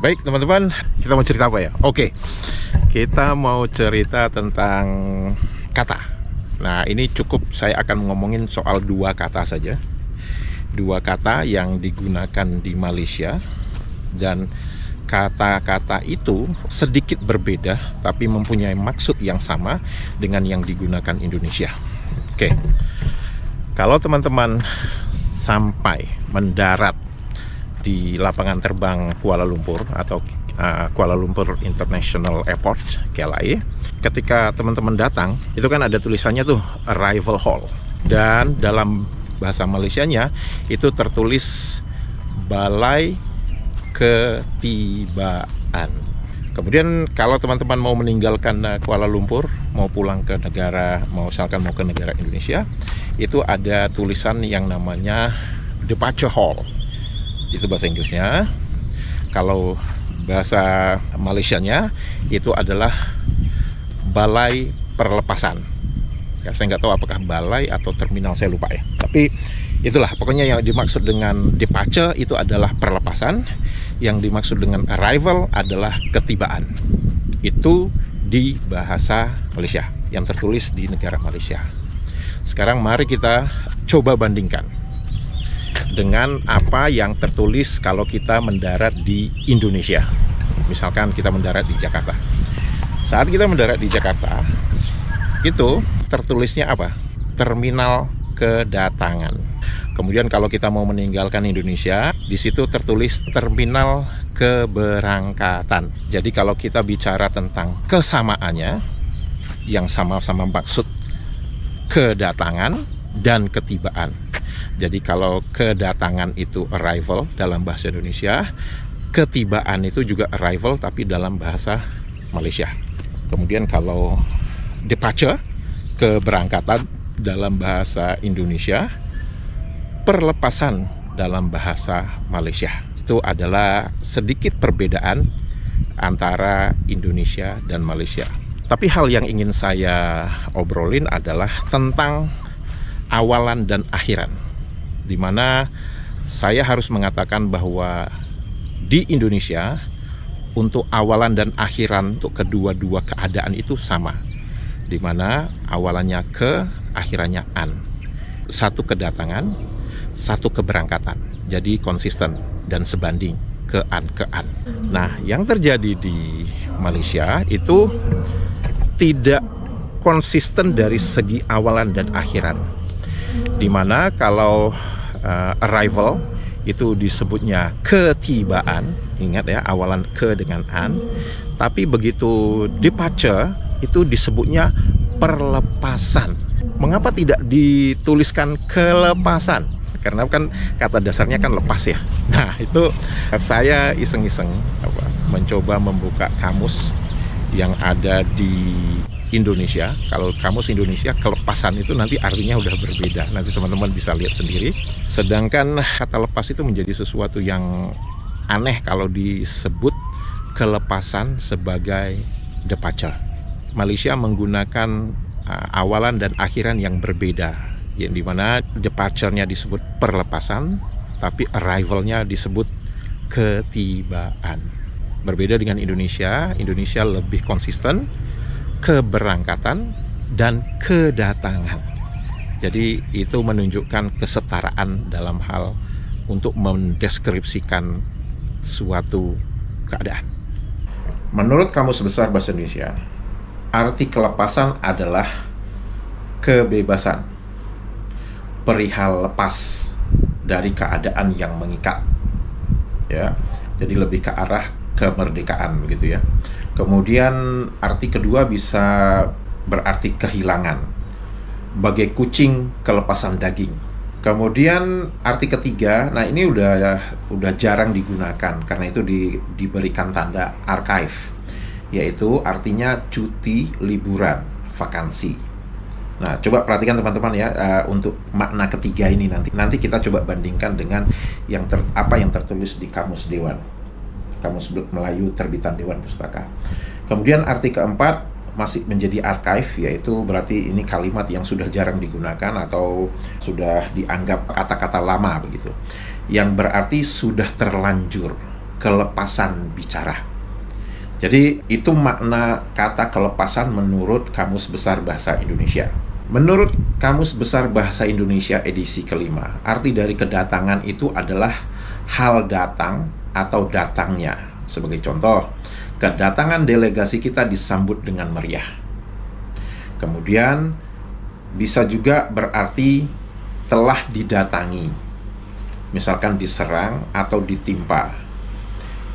Baik teman-teman, kita mau cerita apa ya? Oke, kita mau cerita tentang kata. Nah, ini cukup saya akan ngomongin soal dua kata saja. Dua kata yang digunakan di Malaysia. Dan kata-kata itu sedikit berbeda, tapi mempunyai maksud yang sama dengan yang digunakan Indonesia. Oke, kalau teman-teman sampai mendarat di lapangan terbang Kuala Lumpur atau Kuala Lumpur International Airport KLIA, ketika teman-teman datang itu kan ada tulisannya tuh arrival hall, dan dalam bahasa Malaysianya itu tertulis balai ketibaan. Kemudian kalau teman-teman mau meninggalkan Kuala Lumpur, mau pulang ke negara, mau ke negara Indonesia, itu ada tulisan yang namanya departure hall. Itu bahasa Inggrisnya. Kalau bahasa Malaysianya itu adalah balai perlepasan. Ya, saya nggak tahu apakah balai atau terminal, saya lupa ya. Tapi itulah pokoknya yang dimaksud dengan departure itu adalah perlepasan, yang dimaksud dengan arrival adalah ketibaan. Itu di bahasa Malaysia yang tertulis di negara Malaysia. Sekarang mari kita coba bandingkan dengan apa yang tertulis kalau kita mendarat di Indonesia. Misalkan kita mendarat di Jakarta. Saat kita mendarat di Jakarta, itu tertulisnya apa? Terminal kedatangan. Kemudian kalau kita mau meninggalkan Indonesia, di situ tertulis terminal keberangkatan. Jadi kalau kita bicara tentang kesamaannya, yang sama-sama maksud kedatangan dan ketibaan. Jadi kalau kedatangan itu arrival dalam bahasa Indonesia, ketibaan itu juga arrival tapi dalam bahasa Malaysia. Kemudian kalau departure, keberangkatan dalam bahasa Indonesia, perlepasan dalam bahasa Malaysia. Itu adalah sedikit perbedaan antara Indonesia dan Malaysia. Tapi hal yang ingin saya obrolin adalah tentang awalan dan akhiran, di mana saya harus mengatakan bahwa di Indonesia untuk awalan dan akhiran untuk kedua-dua keadaan itu sama, di mana awalannya ke, akhirannya an. Satu kedatangan, satu keberangkatan. Jadi konsisten dan sebanding ke an. Nah, yang terjadi di Malaysia itu tidak konsisten dari segi awalan dan akhiran. Dimana kalau arrival itu disebutnya ketibaan, ingat ya, awalan ke dengan an. Tapi begitu departure itu disebutnya perlepasan. Mengapa tidak dituliskan kelepasan? Karena kan kata dasarnya kan lepas ya. Nah, itu saya iseng-iseng mencoba membuka kamus yang ada di Indonesia. Kalau kamus Indonesia, kelepasan itu nanti artinya udah berbeda. Nanti teman-teman bisa lihat sendiri. Sedangkan kata lepas itu menjadi sesuatu yang aneh kalau disebut kelepasan sebagai departure. Malaysia menggunakan awalan dan akhiran yang berbeda, yang dimana departure-nya disebut perlepasan, tapi arrival-nya disebut ketibaan. Berbeda dengan Indonesia. Indonesia lebih konsisten keberangkatan dan kedatangan. Jadi itu menunjukkan kesetaraan dalam hal untuk mendeskripsikan suatu keadaan. Menurut Kamus Besar Bahasa Indonesia, arti kelepasan adalah kebebasan, perihal lepas dari keadaan yang mengikat. Ya, jadi lebih ke arah kemerdekaan begitu ya. Kemudian arti kedua bisa berarti kehilangan, bagai kucing kelepasan daging. Kemudian arti ketiga, nah ini udah jarang digunakan karena itu diberikan tanda archive, yaitu artinya cuti, liburan, vakansi. Nah, coba perhatikan teman-teman ya, untuk makna ketiga ini nanti kita coba bandingkan dengan apa yang tertulis di Kamus Dewan. Kamus Melayu terbitan Dewan Pustaka. Kemudian arti keempat masih menjadi archive, yaitu berarti ini kalimat yang sudah jarang digunakan atau sudah dianggap kata-kata lama begitu, yang berarti sudah terlanjur kelepasan bicara. Jadi itu makna kata kelepasan menurut Kamus Besar Bahasa Indonesia. Menurut Kamus Besar Bahasa Indonesia edisi kelima, arti dari kedatangan itu adalah hal datang atau datangnya. Sebagai contoh, kedatangan delegasi kita disambut dengan meriah. Kemudian bisa juga berarti telah didatangi, misalkan diserang atau ditimpa.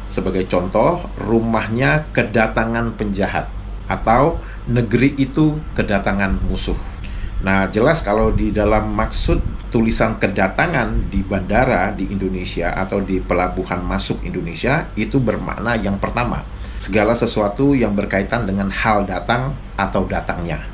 Sebagai contoh, rumahnya kedatangan penjahat atau negeri itu kedatangan musuh. Nah, jelas kalau di dalam maksud tulisan kedatangan di bandara di Indonesia atau di pelabuhan masuk Indonesia, itu bermakna yang pertama, segala sesuatu yang berkaitan dengan hal datang atau datangnya.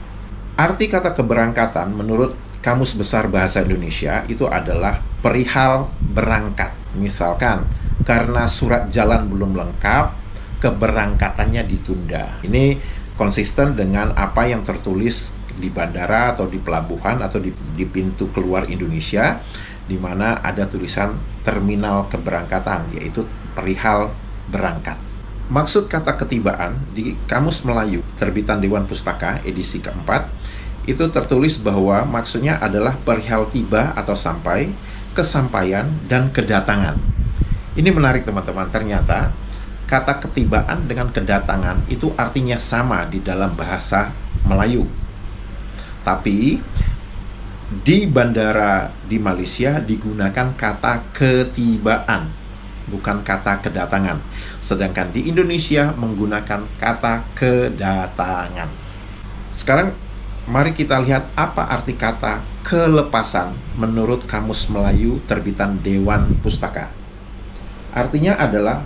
Arti kata keberangkatan menurut Kamus Besar Bahasa Indonesia itu adalah perihal berangkat. Misalkan, karena surat jalan belum lengkap, keberangkatannya ditunda. Ini konsisten dengan apa yang tertulis di bandara atau di pelabuhan atau di pintu keluar Indonesia, di mana ada tulisan terminal keberangkatan, yaitu perihal berangkat. Maksud kata ketibaan di Kamus Melayu terbitan Dewan Pustaka edisi keempat itu tertulis bahwa maksudnya adalah perihal tiba atau sampai, kesampaian, dan kedatangan. Ini menarik teman-teman, ternyata kata ketibaan dengan kedatangan itu artinya sama di dalam bahasa Melayu. Tapi di bandara di Malaysia digunakan kata ketibaan, bukan kata kedatangan. Sedangkan di Indonesia menggunakan kata kedatangan. Sekarang mari kita lihat apa arti kata kelepasan menurut Kamus Melayu terbitan Dewan Pustaka. Artinya adalah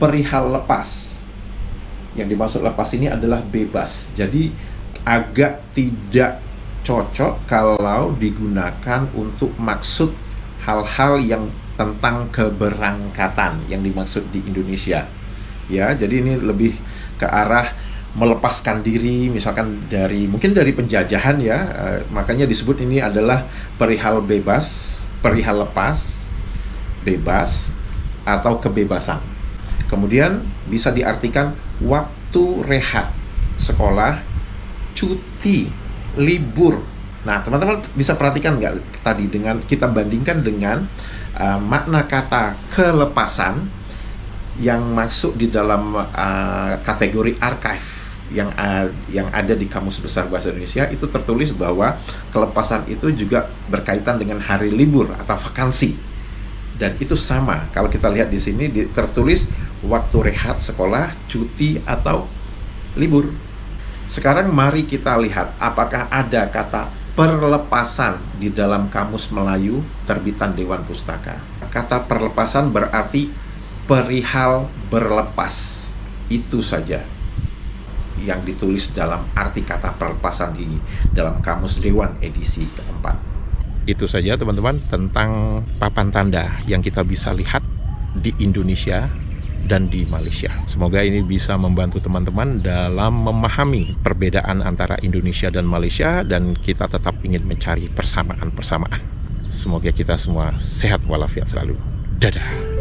perihal lepas. Yang dimaksud lepas ini adalah bebas. Jadi agak tidak cocok kalau digunakan untuk maksud hal-hal yang tentang keberangkatan yang dimaksud di Indonesia. Ya, jadi ini lebih ke arah melepaskan diri, misalkan mungkin dari penjajahan ya, makanya disebut ini adalah perihal bebas, perihal lepas, bebas, atau kebebasan. Kemudian bisa diartikan waktu rehat, sekolah, cuti, libur. Nah, teman-teman bisa perhatikan nggak tadi dengan kita bandingkan dengan makna kata kelepasan yang masuk di dalam kategori archive yang ada di Kamus Besar Bahasa Indonesia, itu tertulis bahwa kelepasan itu juga berkaitan dengan hari libur atau vakansi. Dan itu sama kalau kita lihat di sini tertulis waktu rehat, sekolah, cuti, atau libur. Sekarang mari kita lihat apakah ada kata perlepasan di dalam Kamus Melayu terbitan Dewan Pustaka. Kata perlepasan berarti perihal berlepas. Itu saja yang ditulis dalam arti kata perlepasan di dalam Kamus Dewan edisi keempat. Itu saja teman-teman tentang papan tanda yang kita bisa lihat di Indonesia dan di Malaysia. Semoga ini bisa membantu teman-teman dalam memahami perbedaan antara Indonesia dan Malaysia, dan kita tetap ingin mencari persamaan-persamaan. Semoga kita semua sehat walafiat selalu. Dadah.